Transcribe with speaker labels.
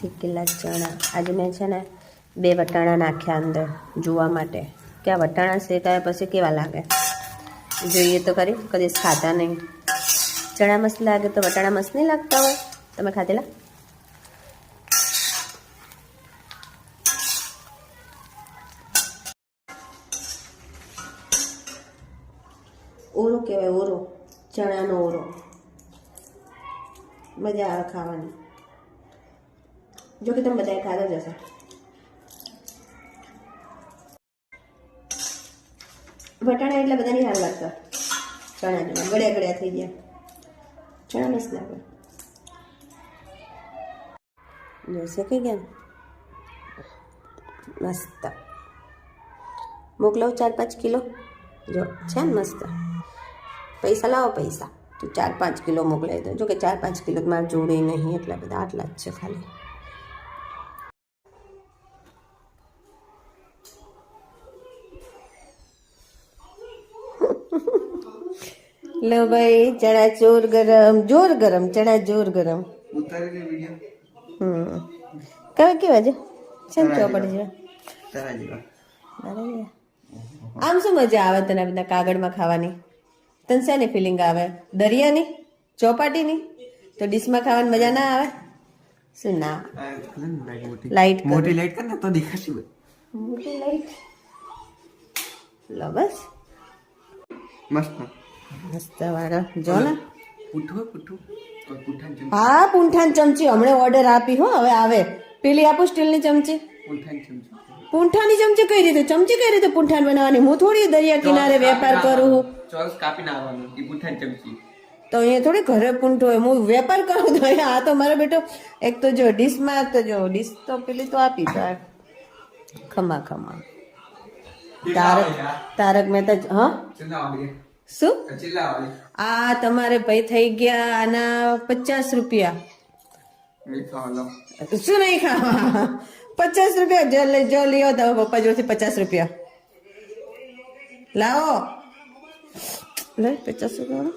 Speaker 1: શેકેલા ચણા. આજે મેં છે ને 2 વટાણા નાખ્યા અંદર જોવા માટે કે આ વટાણા શેકાયા પછી કેવા લાગે. જોઈએ તો ખરી, કદી ખાતા નહીં. ચણા મસ્ત લાગે તો વટાણા મસ્ત નહીં લાગતા હોય? તમે ખાધેલા? ઓરો કહેવાય, ઓરો, ચણાનો ઓરો. મજા આવે ખાવાની. જો કે તમે બધાએ ખાધો જ હશે. વટાણા એટલા બધા નહીં સારા લાગતા. ચણા જેવા ગળ્યા ગળ્યા થઈ ગયા. ચણા મસ્ત લાગે. જો શેકાઈ ગયા ને મસ્ત. મોકલાવું 4-5 કિલો. જો છે ને મસ્ત. પૈસા લાવો, પૈસા તો 4-5 કિલો મોકલાવી દો. જો કે 4-5 કિલો મારે જોડે નહીં, એટલા બધા, આટલા જ છે ખાલી. લો ભાઈ, ચણા જોર ગરમ, જોર ગરમ, ચણા જોર ગરમ. કયો કેવા છે? છે ને ચોપડી છે. આમ શું મજા આવે તને બધા કાગળમાં ખાવાની? તને શેની ફિલિંગ આવે? દરિયાની, ચોપાટીની? તો ડીશમાં ખાવાની મજા ના આવે? શું ના? લાઈટ,
Speaker 2: મોટી લાઈટ કર ને તો દેખાશે.
Speaker 1: મોટી લાઈટ લો બસ.
Speaker 2: મસ્ત
Speaker 1: મસ્ત વાળો જો ને.
Speaker 2: પૂઠું
Speaker 1: હા, પૂંઠાન ચમચી હમણાં ઓર્ડર આપી હો. હવે આવે પેલી આપું સ્ટીલની ચમચી. પૂંઠાની ચમચી કઈ રીતે? ચમચી કઈ રીતે પૂંઠાન બનાવવાની? હું થોડી દરિયા કિનારે વેપાર કરું.
Speaker 2: ચોરસ કાપી નાખવાનું એ પૂંઠાની ચમચી.
Speaker 1: તો અહીંયા થોડી ઘરે પૂંઠો હોય, હું વેપાર કરું તો આ તો મારો બેટો એક તો જો ડીશમાં, તો જો ડીશ તો પેલી તો આપી તો ખમા ખમા. તારક મહેતા. હા શું? આ તમારે ભાઈ થઈ ગયા આના 50 રૂપિયા. શું નહીં ખાવા? 50 રૂપિયા જો લ્યો તો પપ્પા જોડથી 50 રૂપિયા લાવો. લે 50 રૂપિયા.